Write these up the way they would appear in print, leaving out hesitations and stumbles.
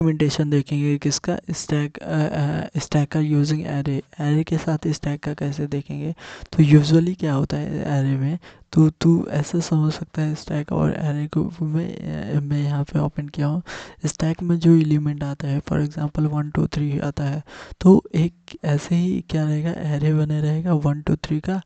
Implementation देखेंगे किसका, stack का यूजिंग एरे के साथ स्टैक का कैसे देखेंगे। तो यूजुअली क्या होता है एरे में, तो तू ऐसे समझ सकता है स्टैक और एरे को। मैं यहाँ पे ओपन किया हूँ। स्टैक में जो एलिमेंट आता है फॉर एग्जांपल 1 2 3 आता है, तो एक ऐसे ही क्या रहेगा, एरे बने रहेगा 1 2 3 का।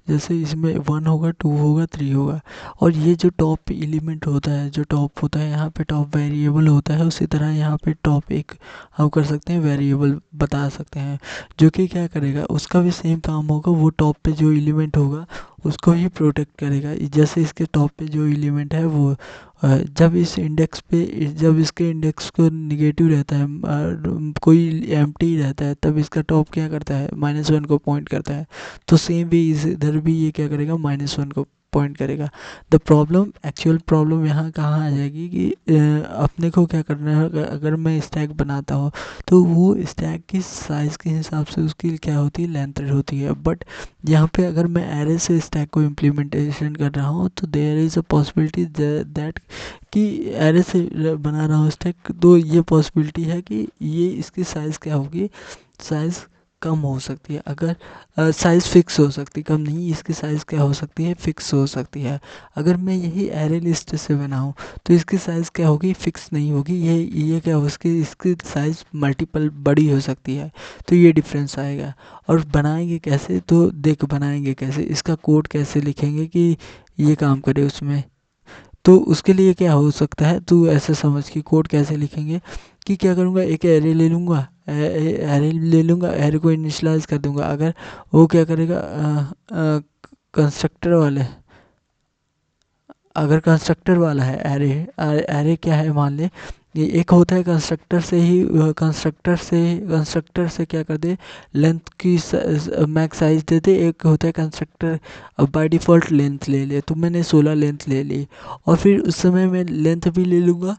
जैसे इसमें 1 होगा, 2 होगा, 3 होगा। और ये जो टॉप एलिमेंट होता है, जो टॉप होता है यहाँ पे टॉप वेरिएबल होता है, उसी तरह यहाँ पे टॉप एक हम कर सकते हैं वेरिएबल बता सकते हैं, जो कि क्या करेगा, उसका भी सेम काम होगा। वो टॉप पे जो एलिमेंट होगा उसको ही प्रोटेक्ट करेगा। जैसे इसके टॉप पे जो एलिमेंट है वो जब इस इंडेक्स पे, जब इसके इंडेक्स को निगेटिव रहता है, कोई एम्प्टी रहता है, तब इसका टॉप क्या करता है, -1 को पॉइंट करता है। तो सेम भी इधर भी ये क्या करेगा, -1 को पॉइंट करेगा। द प्रॉब्लम, एक्चुअल प्रॉब्लम यहाँ कहाँ आ जाएगी कि अपने को क्या करना है, अगर मैं स्टैक बनाता हूँ तो वो स्टैक की साइज़ के हिसाब से उसकी क्या होती है, लेंथ होती है। बट यहाँ पे अगर मैं एरे से स्टैक को इम्प्लीमेंटेशन कर रहा हूँ तो there is a possibility that कि एरे से बना रहा हूँ स्टैक, तो ये पॉसिबिलिटी है कि ये इसकी साइज़ क्या होगी, साइज़ कम हो सकती है। अगर साइज़ फिक्स हो सकती है, कम नहीं, इसकी साइज़ क्या हो सकती है, फिक्स हो सकती है। अगर मैं यही एरे लिस्ट से बनाऊँ तो इसकी साइज़ क्या होगी, फिक्स नहीं होगी। ये क्या हो, इसकी साइज़ मल्टीपल बड़ी हो सकती है। तो ये डिफरेंस आएगा। और बनाएंगे कैसे, तो देख बनाएंगे कैसे, इसका कोड कैसे लिखेंगे कि ये काम करे उसमें। तो उसके लिए क्या हो सकता है, तू ऐसे समझ कि कोड कैसे लिखेंगे, कि क्या करूँगा, एक एरे ले लूँगा, एरे ले लूँगा, एरे को इनिशियलाइज कर दूँगा। अगर वो क्या करेगा, कंस्ट्रक्टर वाले, अगर कंस्ट्रक्टर वाला है एरे, एरे क्या है मान ले, ये एक होता है कंस्ट्रक्टर से ही, कंस्ट्रक्टर से क्या कर दे, लेंथ की मैक्स साइज दे दे। एक होता है कंस्ट्रक्टर बाय डिफ़ॉल्ट लेंथ ले ले, तो मैंने 16 लेंथ ले ली, और फिर उस समय मैं लेंथ भी ले लूँगा,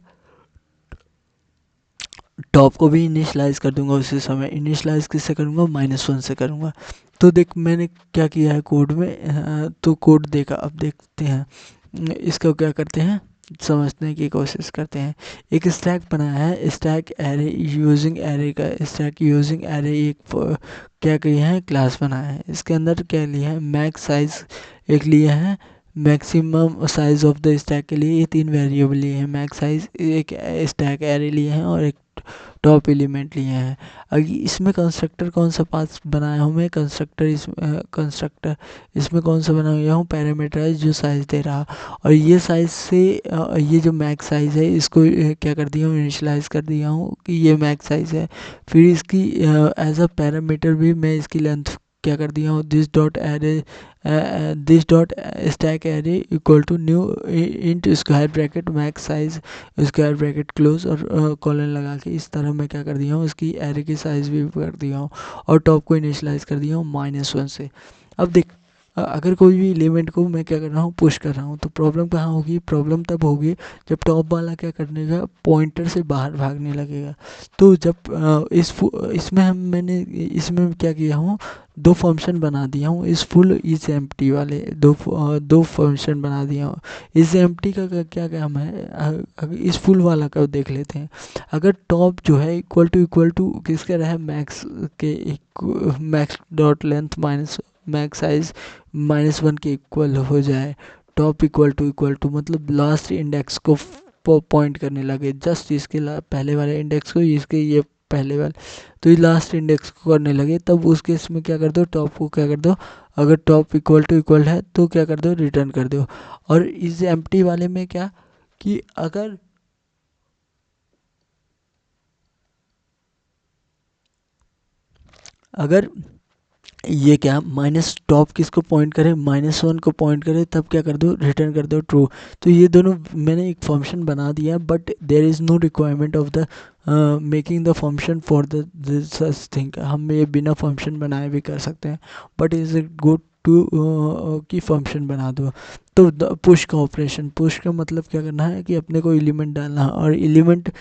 टॉप को भी इनिशियलाइज कर दूंगा उसी समय। इनिशियलाइज किससे करूँगा, -1 से करूँगा। तो देख मैंने क्या किया है कोड में, तो कोड देखा, अब देखते हैं इसको क्या करते हैं, समझने की कोशिश करते हैं। एक स्टैक बनाया है, स्टैक एरे यूजिंग एरे का, स्टैक यूजिंग एरे एक क्या किया है, क्लास बनाया है। इसके अंदर क्या लिया है, मैक्स साइज एक लिया है, maximum size of the stack के लिए ये 3 वेरिएबल लिए हैं। मैक्स साइज एक स्टैक एरे लिए हैं, और एक टॉप एलिमेंट लिए हैं। अगर इसमें कंस्ट्रक्टर कौन सा पास बनाया हूँ मैं, कंस्ट्रक्टर इसमें कौन सा बनाया हूँ, पैरामीटराइज जो साइज दे रहा। और ये साइज से ये जो मैक्स साइज है इसको क्या कर दिया हूँ, इनिशियलाइज कर दिया हूँ कि ये मैक्स साइज है। फिर इसकी एज अ पैरामीटर भी मैं इसकी लेंथ क्या कर दिया हूँ, this dot array, this dot stack array equal to new int square bracket max size square bracket close, और कॉलन लगा के इस तरह मैं क्या कर दिया हूँ, इसकी एरे की साइज भी कर दिया हूँ। और टॉप को इनिशियलाइज कर दिया हूँ -1 से। अब देख अगर कोई भी एलिमेंट को मैं क्या कर रहा हूँ, पुश कर रहा हूँ, तो प्रॉब्लम कहाँ होगी, प्रॉब्लम तब होगी जब टॉप वाला क्या करने का, पॉइंटर से बाहर भागने लगेगा। तो जब इसमें मैंने इसमें क्या किया हूँ, दो फंक्शन बना दिया हूँ, इस फुल इस एम्प्टी वाले दो फंक्शन बना दिया हूँ। इस एम्प्टी का क्या काम है, इस फुल वाला का देख लेते हैं। अगर टॉप जो है इक्वल टू किसका रहा है, मैक्स के, max dot length minus max size -1 के इक्वल हो जाए, टॉप इक्वल टू मतलब लास्ट इंडेक्स को पॉइंट करने लगे, जस्ट इसके पहले वाले इंडेक्स को, इसके ये पहले वाले, तो ये लास्ट इंडेक्स को करने लगे, तब उस केस में क्या कर दो, टॉप को क्या कर दो, अगर टॉप इक्वल है तो क्या कर दो, रिटर्न कर दो। और इस एम्प्टी वाले में क्या, कि अगर ये क्या माइनस टॉप किसको पॉइंट करे, -1 को पॉइंट करे, तब क्या कर दो, रिटर्न कर दो ट्रू। तो ये दोनों मैंने एक फंक्शन बना दिया, but there is no requirement of the making the function for the such thing. हम ये बिना फंक्शन बनाए भी कर सकते हैं, but is it good to की फंक्शन बना दो। तो पुश का ऑपरेशन, पुश का मतलब क्या करना है कि अपने को एलिमेंट डालना है, और एलिमेंट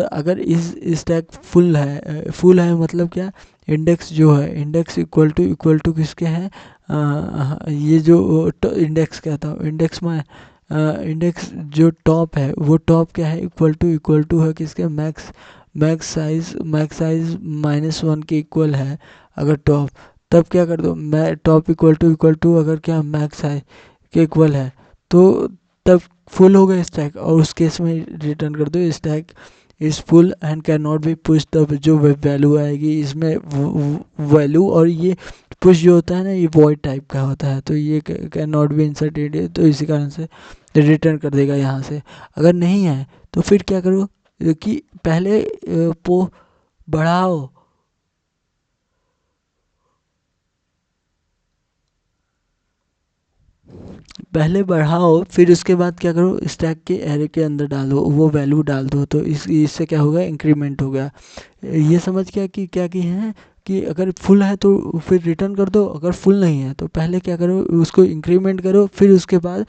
अगर इस स्टैक फुल है मतलब क्या, इंडेक्स जो है, इंडेक्स इक्वल टू किसके हैं, ये जो इंडेक्स कहता हूँ, इंडेक्स में इंडेक्स जो टॉप है वो टॉप क्या है, इक्वल टू है किसके, मैक्स मैक्स साइज -1 के इक्वल है अगर टॉप, तब क्या कर दो, मैं टॉप इक्वल टू अगर क्या मैक्स साइज के इक्वल है तो तब फुल हो गया स्टैक, और उस केस में रिटर्न कर दो stack is full and can not be push, तब जो वैल्यू आएगी इसमें वैल्यू, और ये पुश जो होता है ना ये वॉइड टाइप का होता है, तो ये कैन नॉट बी इंसर्टेड, तो इसी कारण से रिटर्न कर देगा यहाँ से। अगर नहीं है तो फिर क्या करो कि पहले पो बढ़ाओ, पहले बढ़ाओ फिर उसके बाद क्या करो, स्टैक के एरे के अंदर डालो, वो वैल्यू डाल दो, तो इससे क्या होगा, इंक्रीमेंट हो गया। ये समझ गया कि क्या किए हैं कि अगर फुल है तो फिर रिटर्न कर दो, अगर फुल नहीं है तो पहले क्या करो, उसको इंक्रीमेंट करो, फिर उसके बाद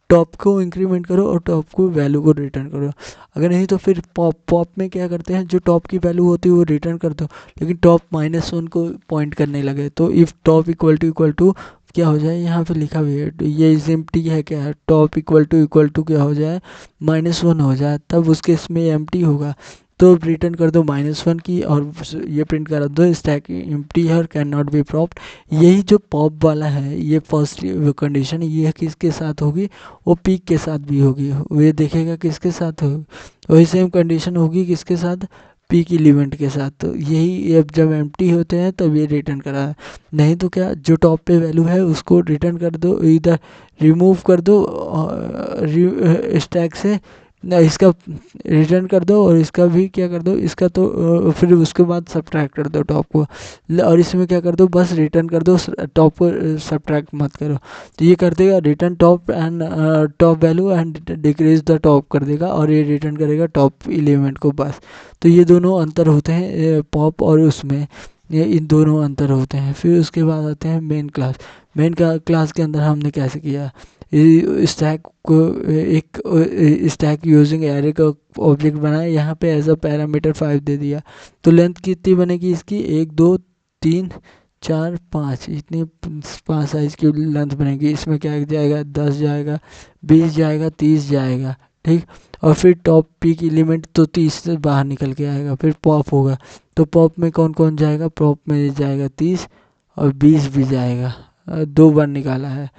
टॉप को इंक्रीमेंट करो और टॉप को वैल्यू को रिटर्न करो। अगर नहीं तो फिर पॉप में क्या करते हैं, जो टॉप की वैल्यू होती है वो रिटर्न कर दो, लेकिन टॉप -1 को पॉइंट करने लगे, तो इफ़ टॉप इक्वल टू क्या हो जाए, यहाँ पे लिखा हुआ है, तो ये एम्प्टी है, क्या है, टॉप इक्वल टू क्या हो जाए, -1 हो जाए, तब उसके इसमें एम्प्टी होगा, तो रिटर्न कर दो -1 की, और ये प्रिंट करा दो स्टैक एम्प्टी है और कैन नॉट बी पॉप्ड। यही जो पॉप वाला है ये फर्स्ट कंडीशन, ये किसके साथ होगी, वो पीक के साथ भी होगी, वो ये देखेगा किसके साथ होगी, वही सेम कंडीशन होगी किसके साथ, पीक एलिमेंट के साथ। तो यही अब जब एम्प्टी होते हैं तब ये रिटर्न करा है, नहीं तो क्या, जो टॉप पे वैल्यू है उसको रिटर्न कर दो, इधर रिमूव कर दो स्टैक से, ना इसका रिटर्न कर दो और इसका भी क्या कर दो, इसका तो फिर उसके बाद सब्ट्रैक्ट कर दो टॉप को, और इसमें क्या कर दो, बस रिटर्न कर दो, टॉप को सब्ट्रैक्ट मत करो, तो ये कर देगा return top and top value and decrease the top कर देगा, और ये रिटर्न करेगा टॉप एलिमेंट को बस। तो ये दोनों अंतर होते हैं पॉप और उसमें, ये इन दोनों अंतर होते हैं। फिर उसके बाद आते हैं मेन क्लास। मेन क्लास के अंदर हमने कैसे किया, स्टैक को एक स्टैक यूजिंग एरे का ऑब्जेक्ट बनाया, यहाँ पे एज अ पैरामीटर 5 दे दिया, तो लेंथ कितनी बनेगी इसकी, 1 2 3 4 5, इतनी 5 साइज की लेंथ बनेगी। इसमें क्या जाएगा, 10 जाएगा, 20 जाएगा, 30 जाएगा, ठीक। और फिर टॉप पीक एलिमेंट तो 30 से बाहर निकल के आएगा, फिर पॉप होगा, तो पॉप में कौन कौन जाएगा, पॉप में जाएगा 30 और 20 भी जाएगा, 2 बार निकाला है।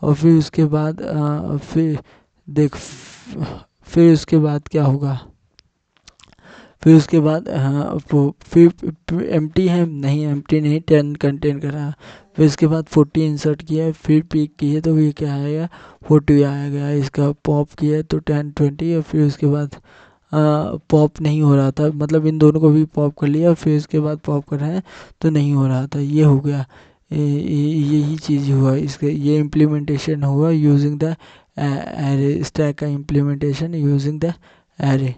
और फिर उसके बाद फिर देख, फिर उसके बाद क्या होगा, फिर उसके बाद हाँ फिर एम्प्टी है, नहीं एम्प्टी नहीं, 10 कंटेन कर रहा। फिर इसके बाद 40 इंसर्ट किया है, फिर पीक की है तो ये क्या आएगा, 40 आएगा। इसका पॉप किया है तो 10 20, और फिर उसके बाद पॉप नहीं हो रहा था, मतलब इन दोनों को भी पॉप कर लिया, फिर इसके बाद पॉप कर रहे हैं तो नहीं हो रहा था, ये हो गया। यही चीज़ हुआ इसके, ये इम्प्लीमेंटेशन हुआ यूजिंग द एरे, स्टैक का इम्प्लीमेंटेशन यूजिंग द एरे।